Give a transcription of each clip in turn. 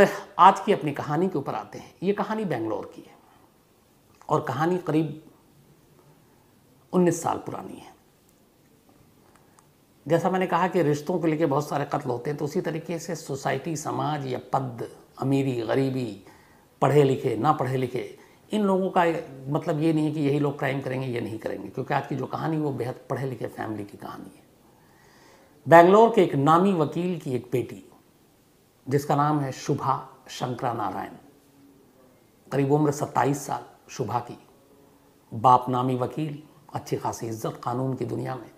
फिर आज की अपनी कहानी के ऊपर आते हैं। ये कहानी बेंगलोर की है और कहानी करीब 19 साल पुरानी है। जैसा मैंने कहा कि रिश्तों को लेकर बहुत सारे कत्ल होते हैं, तो उसी तरीके से सोसाइटी, समाज या पद, अमीरी, गरीबी, पढ़े लिखे, ना पढ़े लिखे, इन लोगों का मतलब ये नहीं है कि यही लोग क्राइम करेंगे, ये नहीं करेंगे, क्योंकि आज की जो कहानी वो बेहद पढ़े लिखे फैमिली की कहानी है। बेंगलोर के एक नामी वकील की एक बेटी जिसका नाम है शुभा शंकरा नारायण, करीब उम्र 27 साल शुभा की। बाप नामी वकील, अच्छी खासी इज्जत कानून की दुनिया में,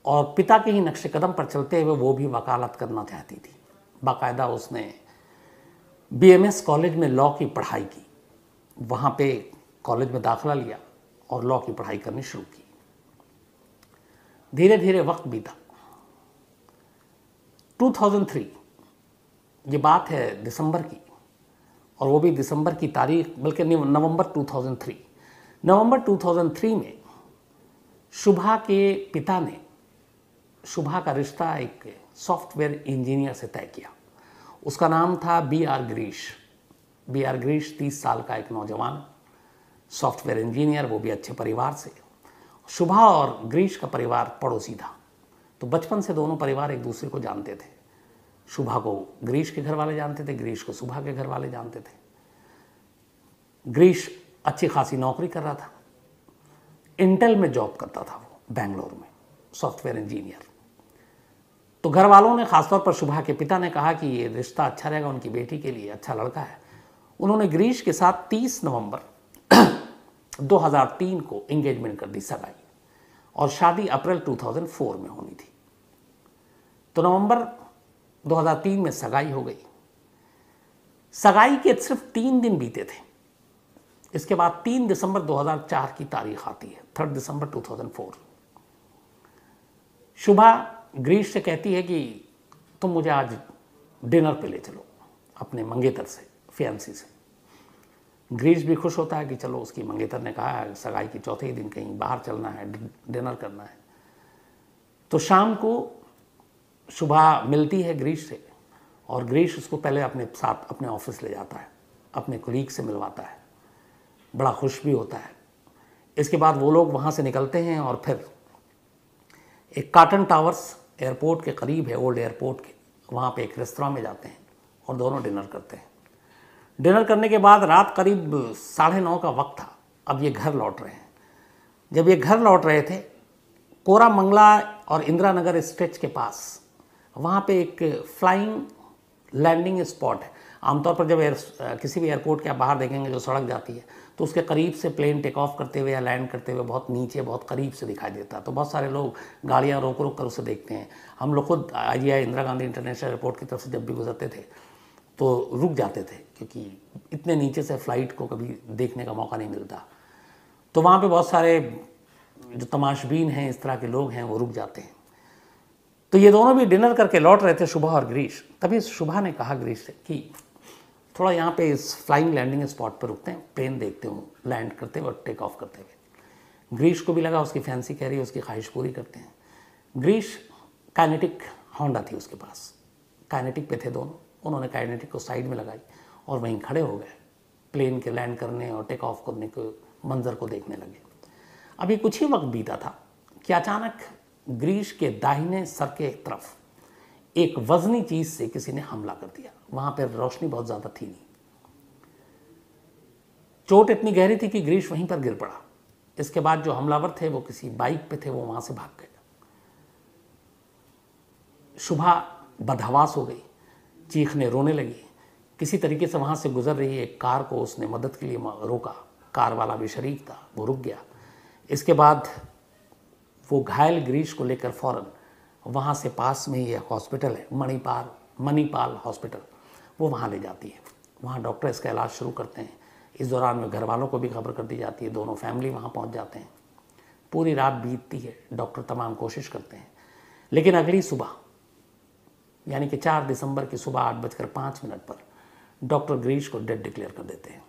और पिता के ही नक्शे कदम पर चलते हुए वो भी वकालत करना चाहती थी। बाकायदा उसने BMS कॉलेज में लॉ की पढ़ाई की, वहाँ पे कॉलेज में दाखिला लिया और लॉ की पढ़ाई करनी शुरू की। धीरे धीरे वक्त बीता। 2003, ये बात है दिसंबर की, और वो भी दिसंबर की तारीख, बल्कि नवंबर 2003। नवंबर 2003 में शुभा के पिता ने शुभा का रिश्ता एक सॉफ्टवेयर इंजीनियर से तय किया। उसका नाम था BR गिरीश। BR गिरीश 30 साल का एक नौजवान सॉफ्टवेयर इंजीनियर, वो भी अच्छे परिवार से। शुभा और गिरीश का परिवार पड़ोसी था, तो बचपन से दोनों परिवार एक दूसरे को जानते थे। शुभा को गिरीश के घर वाले जानते थे, गिरीश को शुभा के घर वाले जानते थे। गिरीश अच्छी खासी नौकरी कर रहा था, इंटेल में जॉब करता था वो, बेंगलोर में सॉफ्टवेयर इंजीनियर। तो घर वालों ने, खासतौर पर शुभा के पिता ने कहा कि ये रिश्ता अच्छा रहेगा उनकी बेटी के लिए, अच्छा लड़का है। उन्होंने गिरीश के साथ 30 नवंबर 2003 को एंगेजमेंट कर दी, सगाई, और शादी अप्रैल 2004 में होनी थी। तो नवंबर 2003 में सगाई हो गई। सगाई के सिर्फ 3 दिन बीते थे। इसके बाद 3 दिसंबर 2004 की तारीख आती है, 3 दिसंबर 2004। शुभा गिरीश से कहती है कि तुम मुझे आज डिनर पे ले चलो अपने मंगेतर से, फियांसी से। गिरीश भी खुश होता है कि चलो, उसकी मंगेतर ने कहा है सगाई की चौथे ही दिन कहीं बाहर चलना है, डिनर करना है। तो शाम को शुभा मिलती है गिरीश से, और गिरीश उसको पहले अपने साथ अपने ऑफिस ले जाता है, अपने कोलीग से मिलवाता है, बड़ा खुश भी होता है। इसके बाद वो लोग वहाँ से निकलते हैं और फिर एक कॉटन टावर्स एयरपोर्ट के करीब है, ओल्ड एयरपोर्ट के, वहाँ पे एक रेस्तरां में जाते हैं और दोनों डिनर करते हैं। डिनर करने के बाद रात करीब 9:30 का वक्त था। अब ये घर लौट रहे हैं। जब ये घर लौट रहे थे, कोरामंगला और इंदिरा नगर स्ट्रेच के पास वहाँ पे एक फ्लाइंग लैंडिंग स्पॉट है। आमतौर पर जब किसी भी एयरपोर्ट के आप बाहर देखेंगे जो सड़क जाती है, तो उसके करीब से प्लेन टेक ऑफ करते हुए या लैंड करते हुए बहुत नीचे, बहुत करीब से दिखाई देता है। तो बहुत सारे लोग गाड़ियाँ रोक रोक कर उसे देखते हैं। हम लोग खुद IGI Indira Gandhi international airport की तरफ से जब भी गुजरते थे तो रुक जाते थे, क्योंकि इतने नीचे से फ्लाइट को कभी देखने का मौका नहीं मिलता। तो वहाँ पर बहुत सारे जो तमाशबीन हैं, इस तरह के लोग हैं, वो रुक जाते हैं। तो ये दोनों भी डिनर करके लौट रहे थे, शुभा और गिरीश। तभी शुभा ने कहा गिरीश से कि थोड़ा यहाँ पे इस फ्लाइंग लैंडिंग स्पॉट पर रुकते हैं, प्लेन देखते हूँ लैंड करते हुए और टेक ऑफ करते हुए। गिरीश को भी लगा उसकी फैंसी कह रही है, उसकी ख्वाहिश पूरी करते हैं। गिरीश काइनेटिक होंडा थी उसके पास, काइनेटिक पे थे दोनों। उन्होंने काइनेटिक को साइड में लगाई और वहीं खड़े हो गए, प्लेन के लैंड करने और टेक ऑफ करने के मंजर को देखने लगे। अभी कुछ ही वक्त बीता था कि अचानक गिरीश के दाहिने सर के तरफ एक वजनी चीज से किसी ने हमला कर दिया। वहां पर रोशनी बहुत ज्यादा थी नहीं। चोट इतनी गहरी थी कि गिरीश वहीं पर गिर पड़ा। इसके बाद जो हमलावर थे वो किसी बाइक पे थे, वो वहां से भाग गए। शुभा बदहवास हो गई, चीखने रोने लगी। किसी तरीके से वहां से गुजर रही एक कार को उसने मदद के लिए रोका। कार वाला भी शरीक था, वो रुक गया। इसके बाद वो घायल गिरीश को लेकर फौरन वहाँ से पास में ही एक हॉस्पिटल है, मणिपाल हॉस्पिटल, वो वहाँ ले जाती है। वहाँ डॉक्टर इसका इलाज शुरू करते हैं। इस दौरान में घर वालों को भी खबर कर दी जाती है, दोनों फैमिली वहाँ पहुँच जाते हैं। पूरी रात बीतती है, डॉक्टर तमाम कोशिश करते हैं, लेकिन अगली सुबह यानी कि 4 दिसंबर की सुबह 8:05 पर डॉक्टर गिरीश को डेड डिक्लेयर कर देते हैं।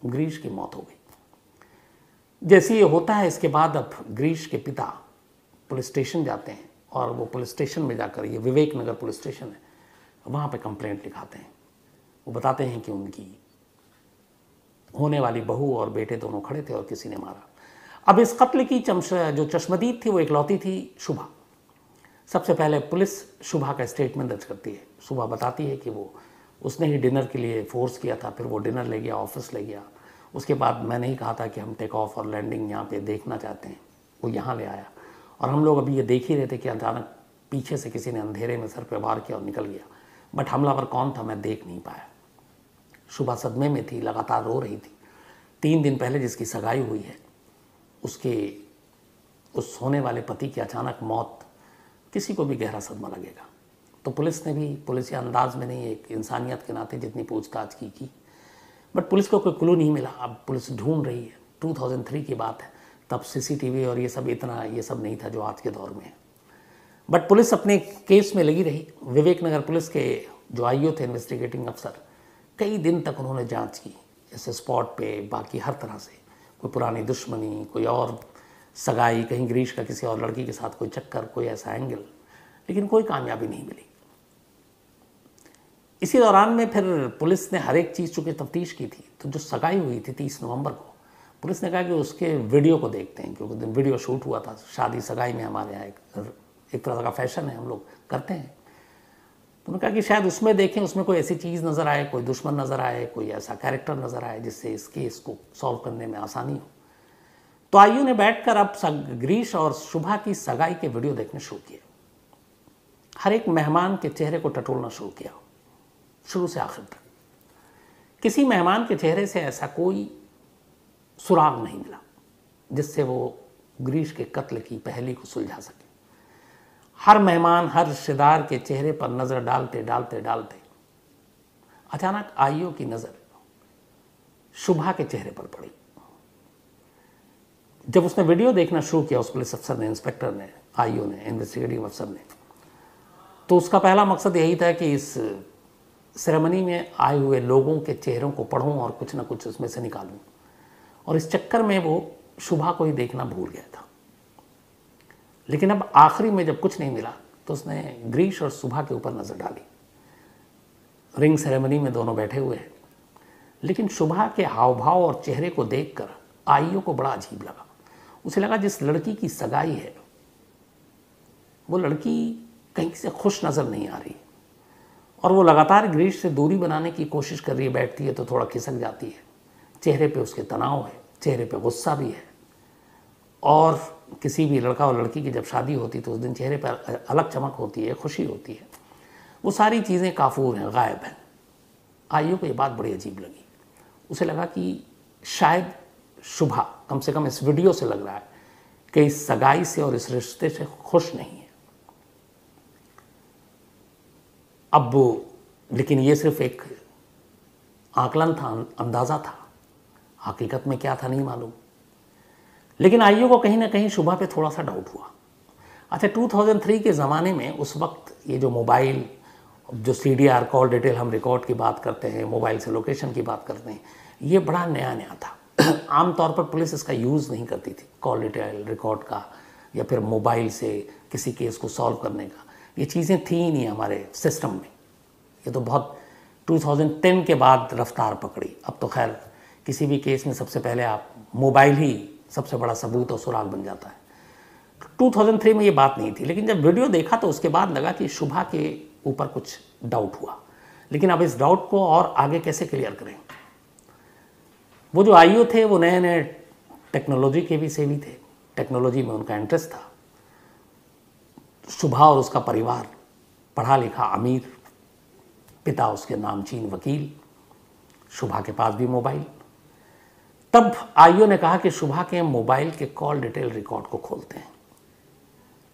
गिरीश की मौत हो गई। जैसे ये होता है, इसके बाद अब गिरीश के पिता पुलिस स्टेशन जाते हैं और वो पुलिस स्टेशन में जाकर, ये विवेक नगर पुलिस स्टेशन है, वहाँ पे कंप्लेंट लिखाते हैं। वो बताते हैं कि उनकी होने वाली बहू और बेटे दोनों खड़े थे और किसी ने मारा। अब इस कत्ल की जो चश्मदीद थी वो इकलौती थी शुभा। सबसे पहले पुलिस शुभा का स्टेटमेंट दर्ज करती है। शुभा बताती है कि वो उसने ही डिनर के लिए फोर्स किया था, फिर वो डिनर ले गया, ऑफिस ले गया। उसके बाद मैंने ही कहा था कि हम टेक ऑफ और लैंडिंग यहाँ पे देखना चाहते हैं, वो यहाँ ले आया और हम लोग अभी ये देख ही रहे थे कि अचानक पीछे से किसी ने अंधेरे में सर पे वार किया और निकल गया, बट हमलावर कौन था मैं देख नहीं पाया। शुभा सदमे में थी, लगातार रो रही थी। 3 दिन पहले जिसकी सगाई हुई है उसके उस होने वाले पति की अचानक मौत किसी को भी गहरा सदमा लगेगा। तो पुलिस ने भी पुलिस या अंदाज में नहीं, एक इंसानियत के नाते जितनी पूछताछ की, बट पुलिस को कोई क्लू नहीं मिला। अब पुलिस ढूंढ रही है। 2003 की बात है, तब सीसीटीवी और ये सब इतना ये सब नहीं था जो आज के दौर में है। बट पुलिस अपने केस में लगी रही। विवेक नगर पुलिस के जो आईओ थे, इन्वेस्टिगेटिंग अफसर, कई दिन तक उन्होंने जांच की, जैसे स्पॉट पे, बाकी हर तरह से, कोई पुरानी दुश्मनी, कोई और सगाई, कहीं गिरीश का किसी और लड़की के साथ कोई चक्कर, कोई ऐसा एंगल, लेकिन कोई कामयाबी नहीं मिली। इसी दौरान में फिर पुलिस ने हर एक चीज़ चूँकि तफ्तीश की थी, तो जो सगाई हुई थी 30 नवंबर को, पुलिस ने कहा कि उसके वीडियो को देखते हैं, क्योंकि दिन वीडियो शूट हुआ था। शादी सगाई में हमारे यहाँ एक तरह का फैशन है, हम लोग करते हैं। तो उन्होंने कहा कि शायद उसमें देखें, उसमें कोई ऐसी चीज़ नज़र आए, कोई दुश्मन नज़र आए, कोई ऐसा कैरेक्टर नज़र आए जिससे इस केस को सॉल्व करने में आसानी हो। तो आईयू ने बैठकर अब गिरीश और शुभा की सगाई के वीडियो देखने शुरू किए। हर एक मेहमान के चेहरे को टटोलना शुरू किया, शुरू से आखिर तक। किसी मेहमान के चेहरे से ऐसा कोई सुराग नहीं मिला जिससे वो गिरीश के कत्ल की पहेली को सुलझा सके। हर मेहमान, हर रिश्तेदार के चेहरे पर नजर डालते डालते डालते अचानक आईओ की नजर शुभा के चेहरे पर पड़ी। जब उसने वीडियो देखना शुरू किया, उस पुलिस अफसर ने, इंस्पेक्टर ने, आईओ ने, इन्वेस्टिगेटिव अफसर ने, तो उसका पहला मकसद यही था कि इस सेरेमनी में आए हुए लोगों के चेहरों को पढ़ूं और कुछ ना कुछ उसमें से निकालूं। और इस चक्कर में वो शुभा को ही देखना भूल गया था। लेकिन अब आखिरी में जब कुछ नहीं मिला तो उसने गिरीश और शुभा के ऊपर नजर डाली। रिंग सेरेमनी में दोनों बैठे हुए हैं, लेकिन शुभा के हाव भाव और चेहरे को देखकर आईओ को बड़ा अजीब लगा। उसे लगा जिस लड़की की सगाई है वो लड़की कहीं से खुश नजर नहीं आ रही, और वो लगातार गिरीश से दूरी बनाने की कोशिश कर रही है। बैठती है तो थोड़ा खिसक जाती है, चेहरे पे उसके तनाव है, चेहरे पे गुस्सा भी है। और किसी भी लड़का और लड़की की जब शादी होती तो उस दिन चेहरे पर अलग चमक होती है, खुशी होती है। वो सारी चीज़ें काफूर हैं, गायब हैं। आईओ को ये बात बड़ी अजीब लगी। उसे लगा कि शायद शुभा, कम से कम इस वीडियो से लग रहा है कि इस सगाई से और इस रिश्ते से खुश नहीं है। अब लेकिन ये सिर्फ एक आकलन था, अंदाज़ा था, हकीकत में क्या था नहीं मालूम। लेकिन आईओ को कहीं ना कहीं शुभा पे थोड़ा सा डाउट हुआ। अच्छा, 2003 के ज़माने में उस वक्त ये जो मोबाइल, जो CDR कॉल डिटेल हम रिकॉर्ड की बात करते हैं, मोबाइल से लोकेशन की बात करते हैं, ये बड़ा नया नया था। आमतौर पर पुलिस इसका यूज़ नहीं करती थी, कॉल डिटेल रिकॉर्ड का, या फिर मोबाइल से किसी केस को सॉल्व करने का। ये चीज़ें थी ही नहीं हमारे सिस्टम में। ये तो बहुत 2010 के बाद रफ्तार पकड़ी। अब तो खैर किसी भी केस में सबसे पहले आप मोबाइल ही सबसे बड़ा सबूत और सुराग बन जाता है। 2003 में ये बात नहीं थी, लेकिन जब वीडियो देखा तो उसके बाद लगा कि शुभा के ऊपर कुछ डाउट हुआ। लेकिन अब इस डाउट को और आगे कैसे क्लियर करें। वो जो आईओ थे वो नए नए टेक्नोलॉजी के भी सेवी थे, टेक्नोलॉजी में उनका इंटरेस्ट था। शुभा और उसका परिवार पढ़ा लिखा अमीर, पिता उसके नामचीन वकील, शुभा के पास भी मोबाइल। तब आईओ ने कहा कि शुभा के मोबाइल के कॉल डिटेल रिकॉर्ड को खोलते हैं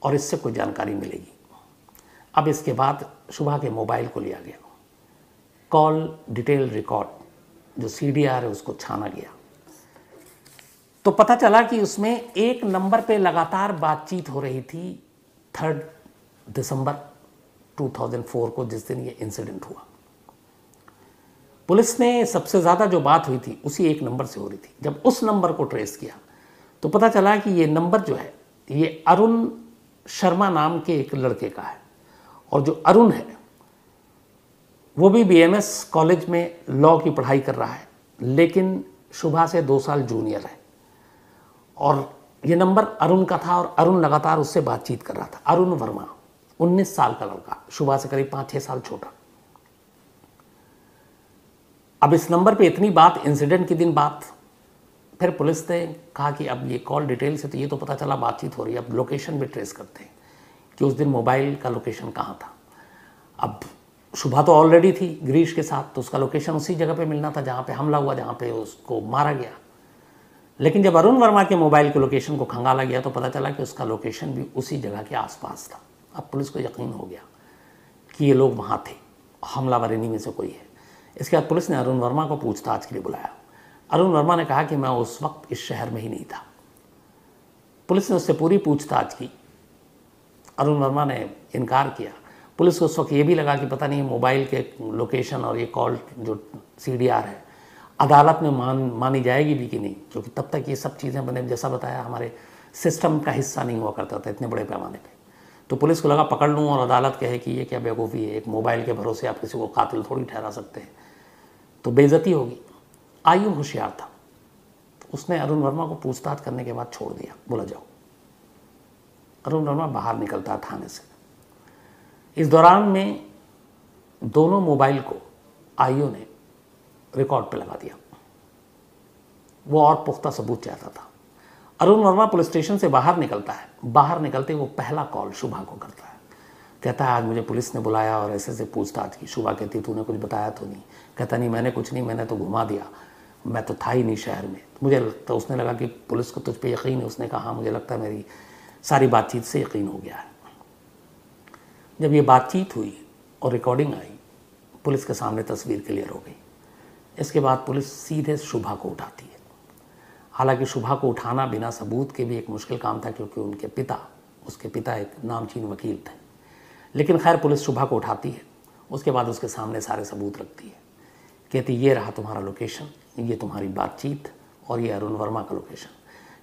और इससे कोई जानकारी मिलेगी। अब इसके बाद शुभा के मोबाइल को लिया गया, कॉल डिटेल रिकॉर्ड जो CDR है उसको छाना गया, तो पता चला कि उसमें एक नंबर पे लगातार बातचीत हो रही थी 3 दिसंबर 2004 को, जिस दिन ये इंसिडेंट हुआ। पुलिस ने सबसे ज़्यादा जो बात हुई थी उसी एक नंबर से हो रही थी। जब उस नंबर को ट्रेस किया तो पता चला कि ये नंबर जो है ये अरुण शर्मा नाम के एक लड़के का है, और जो अरुण है वो भी बीएमएस कॉलेज में लॉ की पढ़ाई कर रहा है, लेकिन शुभा से 2 साल जूनियर है। और ये नंबर अरुण का था और अरुण लगातार उससे बातचीत कर रहा था। अरुण वर्मा 19 साल का लड़का, शुभा से करीब 5-6 साल छोटा। अब इस नंबर पे इतनी बात, इंसिडेंट के दिन बात, फिर पुलिस ने कहा कि अब ये कॉल डिटेल से तो ये तो पता चला बातचीत हो रही है, अब लोकेशन भी ट्रेस करते हैं कि उस दिन मोबाइल का लोकेशन कहाँ था। अब शुभा तो ऑलरेडी थी गिरीश के साथ, तो उसका लोकेशन उसी जगह पे मिलना था जहाँ पे हमला हुआ, जहाँ पे उसको मारा गया। लेकिन जब अरुण वर्मा के मोबाइल के लोकेशन को खंगाला गया तो पता चला कि उसका लोकेशन भी उसी जगह के आसपास था। अब पुलिस को यकीन हो गया कि ये लोग वहाँ थे, हमलावर इन्हीं में से कोई है। इसके बाद पुलिस ने अरुण वर्मा को पूछताछ के लिए बुलाया। अरुण वर्मा ने कहा कि मैं उस वक्त इस शहर में ही नहीं था। पुलिस ने उससे पूरी पूछताछ की। अरुण वर्मा ने इनकार किया। पुलिस को उस वक्त ये भी लगा कि पता नहीं मोबाइल के लोकेशन और ये कॉल जो CDR है अदालत में मानी जाएगी भी कि नहीं, क्योंकि तब तक ये सब चीज़ें मैंने जैसा बताया हमारे सिस्टम का हिस्सा नहीं हुआ करता था इतने बड़े पैमाने पे। तो पुलिस को लगा पकड़ लूँ और अदालत कहे कि ये क्या बेवकूफ़ी है, एक मोबाइल के भरोसे आप किसी को कातिल थोड़ी ठहरा सकते हैं, तो बेइज्जती होगी। आयु होशियार था, उसने अरुण वर्मा को पूछताछ करने के बाद छोड़ दिया, बोला जाओ। अरुण वर्मा बाहर निकलता है थाने से। इस दौरान में दोनों मोबाइल को आईओ ने रिकॉर्ड पे लगा दिया। वो और पुख्ता सबूत चाहता था। अरुण वर्मा पुलिस स्टेशन से बाहर निकलता है। बाहर निकलते वो पहला कॉल शुभा को करता है। कहता है आज मुझे पुलिस ने बुलाया और ऐसे से पूछताछ की। शुभा कहती तूने कुछ बताया तो नहीं? कहता नहीं मैंने कुछ नहीं, मैंने तो घुमा दिया, मैं तो था ही नहीं शहर में। मुझे तो उसने लगा कि पुलिस को तुझ पे यकीन है। उसने कहा हाँ मुझे लगता है मेरी सारी बातचीत से यकीन हो गया है। जब ये बातचीत हुई और रिकॉर्डिंग आई, पुलिस के सामने तस्वीर क्लियर हो गई। इसके बाद पुलिस सीधे शुभा को उठाती है। हालांकि शुभा को उठाना बिना सबूत के भी एक मुश्किल काम था, क्योंकि उसके पिता एक नामचीन वकील थे। लेकिन खैर पुलिस शुभा को उठाती है। उसके बाद उसके सामने सारे सबूत रखती है। कहती ये रहा तुम्हारा लोकेशन, ये तुम्हारी बातचीत और ये अरुण वर्मा का लोकेशन।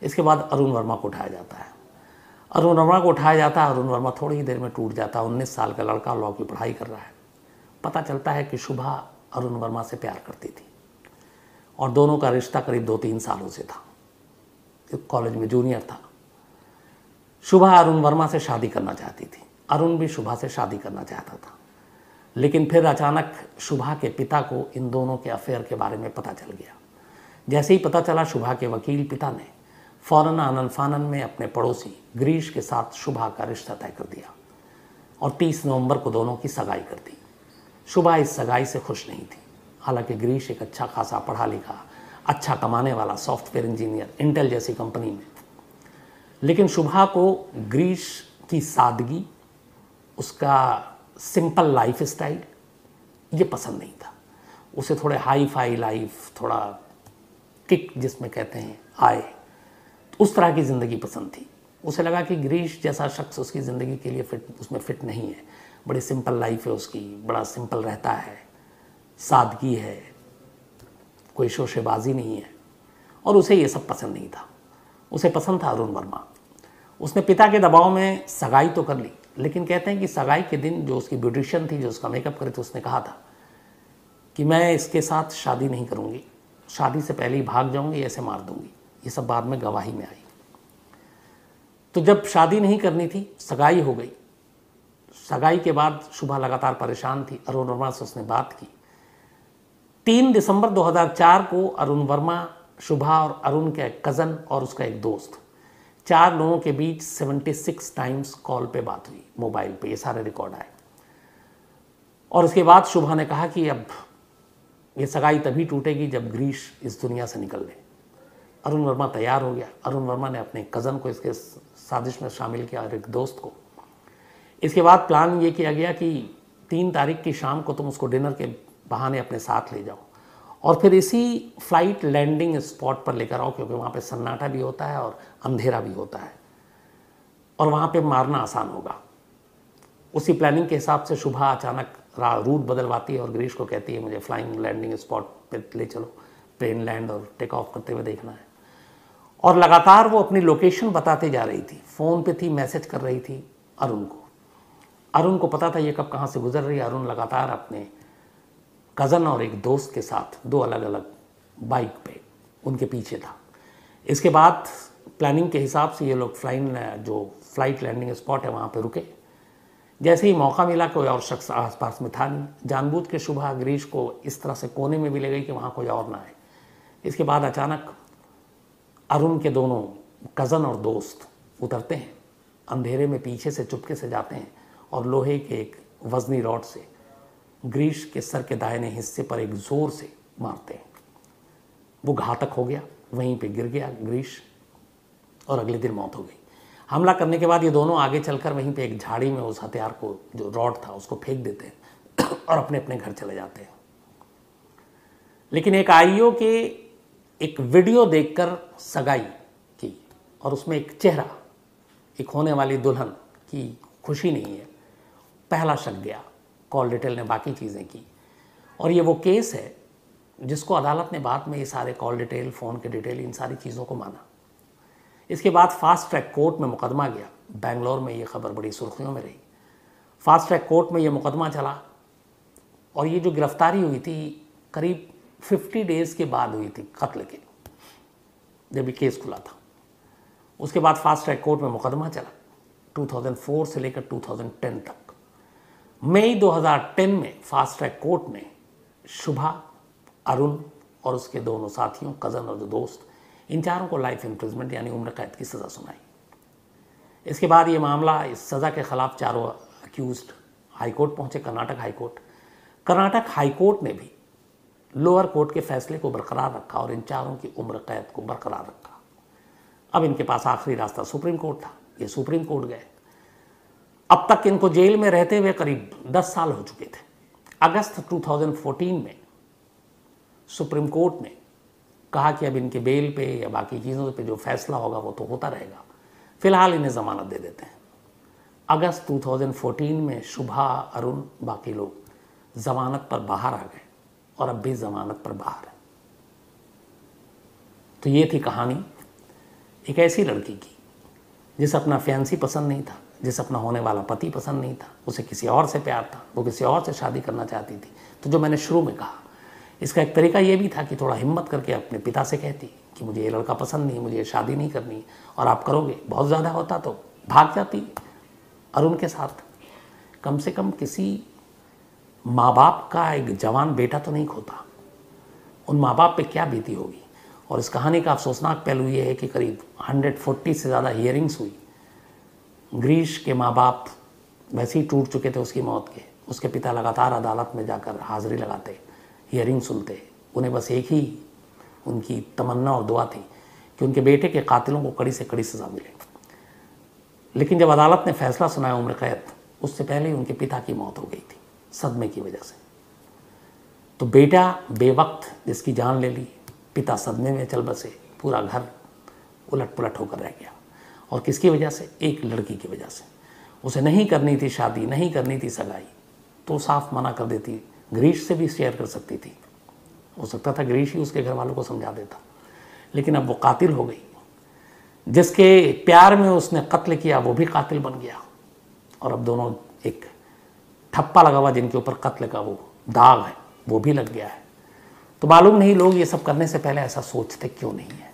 इसके बाद अरुण वर्मा को उठाया जाता है। अरुण वर्मा थोड़ी ही देर में टूट जाता है। 19 साल का लड़का लॉ की पढ़ाई कर रहा है। पता चलता है कि शुभा अरुण वर्मा से प्यार करती थी और दोनों का रिश्ता करीब 2-3 सालों से था। कॉलेज में जूनियर था। शुभा अरुण वर्मा से शादी करना चाहती थी, अरुण भी शुभा से शादी करना चाहता था। लेकिन फिर अचानक शुभा के पिता को इन दोनों के अफेयर के बारे में पता चल गया। जैसे ही पता चला, शुभा के वकील पिता ने फौरन आनन फानन में अपने पड़ोसी गिरीश के साथ शुभा का रिश्ता तय कर दिया और 30 नवंबर को दोनों की सगाई कर दी। शुभा इस सगाई से खुश नहीं थी। हालांकि गिरीश एक अच्छा खासा पढ़ा लिखा, अच्छा कमाने वाला सॉफ्टवेयर इंजीनियर, इंटेल जैसी कंपनी में। लेकिन शुभा को गिरीश की सादगी, उसका सिंपल लाइफ स्टाइल ये पसंद नहीं था। उसे थोड़े हाई फाई लाइफ, थोड़ा किक जिसमें कहते हैं आए, उस तरह की ज़िंदगी पसंद थी। उसे लगा कि गिरीश जैसा शख्स उसकी ज़िंदगी के लिए उसमें फिट नहीं है। बड़ी सिंपल लाइफ है उसकी, बड़ा सिंपल रहता है, सादगी है, कोई शोशेबाजी नहीं है, और उसे ये सब पसंद नहीं था। उसे पसंद था अरुण वर्मा। उसने पिता के दबाव में सगाई तो कर ली, लेकिन कहते हैं कि सगाई के दिन जो उसकी ब्यूटिशियन थी, जो उसका मेकअप करे थे, उसने कहा था कि मैं इसके साथ शादी नहीं करूँगी, शादी से पहले ही भाग जाऊँगी, ऐसे मार दूँगी। ये सब बाद में गवाही में आई। तो जब शादी नहीं करनी थी, सगाई हो गई। सगाई के बाद शुभा लगातार परेशान थी। अरुण वर्मा से उसने बात की। 3 दिसंबर 2004 को अरुण वर्मा, शुभा और अरुण के कज़न और उसका एक दोस्त, 4 लोगों के बीच 76 टाइम्स कॉल पे बात हुई, मोबाइल पे। ये सारे रिकॉर्ड आए। और उसके बाद शुभा ने कहा कि अब ये सगाई तभी टूटेगी जब गिरीश इस दुनिया से निकल ले। अरुण वर्मा तैयार हो गया। अरुण वर्मा ने अपने कज़न को इसके साजिश में शामिल किया और एक दोस्त को। इसके बाद प्लान ये किया गया कि 3 तारीख की शाम को तुम उसको डिनर के बहाने अपने साथ ले जाओ और फिर इसी फ्लाइट लैंडिंग स्पॉट पर लेकर आओ, क्योंकि वहाँ पे सन्नाटा भी होता है और अंधेरा भी होता है और वहाँ पे मारना आसान होगा। उसी प्लानिंग के हिसाब से शुभा अचानक रूट बदलवाती है और गिरीश को कहती है मुझे फ्लाइंग लैंडिंग स्पॉट पे ले चलो, प्लेन लैंड और टेक ऑफ करते हुए देखना है। और लगातार वो अपनी लोकेशन बताते जा रही थी। फ़ोन पे थी, मैसेज कर रही थी अरुण को। अरुण को पता था ये कब कहाँ से गुजर रही है। अरुण लगातार अपने कज़न और एक दोस्त के साथ 2 अलग अलग बाइक पे उनके पीछे था। इसके बाद प्लानिंग के हिसाब से ये लोग फ्लाइट लैंडिंग स्पॉट है वहाँ पे रुके। जैसे ही मौका मिला, कोई और शख्स आसपास में था नहीं, जानबूझ के शुभा गिरीश को इस तरह से कोने में भी ले गई कि वहाँ कोई और ना आए। इसके बाद अचानक अरुण के दोनों कज़न और दोस्त उतरते हैं, अंधेरे में पीछे से चुपके से जाते हैं और लोहे के एक वजनी रॉड से गिरीश के सर के दाहिने हिस्से पर एक ज़ोर से मारते हैं। वो घातक हो गया, वहीं पे गिर गया गिरीश और अगले दिन मौत हो गई। हमला करने के बाद ये दोनों आगे चलकर वहीं पे एक झाड़ी में उस हथियार को, जो रॉड था, उसको फेंक देते हैं और अपने अपने घर चले जाते हैं। लेकिन एक आईओ के एक वीडियो देखकर सगाई की और उसमें एक चेहरा, एक होने वाली दुल्हन की खुशी नहीं है, पहला शक गया। कॉल डिटेल ने बाकी चीज़ें की और ये वो केस है जिसको अदालत ने बाद में ये सारे कॉल डिटेल, फ़ोन के डिटेल, इन सारी चीज़ों को माना। इसके बाद फास्ट ट्रैक कोर्ट में मुकदमा गया। बेंगलोर में ये खबर बड़ी सुर्खियों में रही। फास्ट ट्रैक कोर्ट में ये मुकदमा चला और ये जो गिरफ्तारी हुई थी करीब 50 डेज़ के बाद हुई थी कत्ल के, जब ये केस खुला था। उसके बाद फास्ट ट्रैक कोर्ट में मुकदमा चला 2004 से लेकर 2010 तक। मई 2010 में फास्ट ट्रैक कोर्ट ने शुभा, अरुण और उसके दोनों साथियों, कज़न और दोस्त, इन चारों को लाइफ इम्प्रिजमेंट यानी उम्र कैद की सज़ा सुनाई। इसके बाद ये मामला, इस सज़ा के ख़िलाफ़ चारों अक्यूज्ड हाईकोर्ट पहुँचे, कर्नाटक हाईकोर्ट। कर्नाटक हाईकोर्ट ने भी लोअर कोर्ट के फैसले को बरकरार रखा और इन चारों की उम्र कैद को बरकरार रखा। अब इनके पास आखिरी रास्ता सुप्रीम कोर्ट था। ये सुप्रीम कोर्ट गए। अब तक इनको जेल में रहते हुए करीब 10 साल हो चुके थे। अगस्त 2014 में सुप्रीम कोर्ट ने कहा कि अब इनके बेल पे या बाकी चीज़ों पे जो फैसला होगा वो तो होता रहेगा, फिलहाल इन्हें ज़मानत दे देते हैं। अगस्त 2014 में शुभा, अरुण, बाकी लोग ज़मानत पर बाहर आ गए और अब भी ज़मानत पर बाहर है। तो ये थी कहानी एक ऐसी लड़की की जिसे अपना फियांसी पसंद नहीं था, जिसे अपना होने वाला पति पसंद नहीं था, उसे किसी और से प्यार था, वो किसी और से शादी करना चाहती थी। तो जो मैंने शुरू में कहा, इसका एक तरीका ये भी था कि थोड़ा हिम्मत करके अपने पिता से कहती कि मुझे ये लड़का पसंद नहीं, मुझे ये शादी नहीं करनी, और आप करोगे। बहुत ज़्यादा होता तो भाग जाती अरुण के साथ। कम से कम किसी माँ बाप का एक जवान बेटा तो नहीं खोता। उन माँ बाप पे क्या बीती होगी। और इस कहानी का अफसोसनाक पहलू ये है कि करीब 140 से ज़्यादा हियरिंग्स हुई। गिरीश के माँ बाप वैसे ही टूट चुके थे उसकी मौत के। उसके पिता लगातार अदालत में जाकर हाज़िरी लगाते, हियरिंग सुनते। उन्हें बस एक ही उनकी तमन्ना और दुआ थी कि उनके बेटे के कातिलों को कड़ी से कड़ी सज़ा मिले। लेकिन जब अदालत ने फैसला सुनाया उम्र कैद, उससे पहले ही उनके पिता की मौत हो गई थी सदमे की वजह से। तो बेटा बेवक्त जिसकी जान ले ली, पिता सदमे में चल बसे, पूरा घर उलट पुलट होकर रह गया। और किसकी वजह से? एक लड़की की वजह से। उसे नहीं करनी थी शादी, नहीं करनी थी सगाई, तो साफ मना कर देती। गिरीश से भी शेयर कर सकती थी, हो सकता था गिरीश ही उसके घर वालों को समझा देता। लेकिन अब वो कातिल हो गई। जिसके प्यार में उसने कत्ल किया वो भी कातिल बन गया। और अब दोनों, एक ठप्पा लगा हुआ जिनके ऊपर कत्ल का वो दाग है, वो भी लग गया है। तो मालूम नहीं लोग ये सब करने से पहले ऐसा सोचते क्यों नहीं है।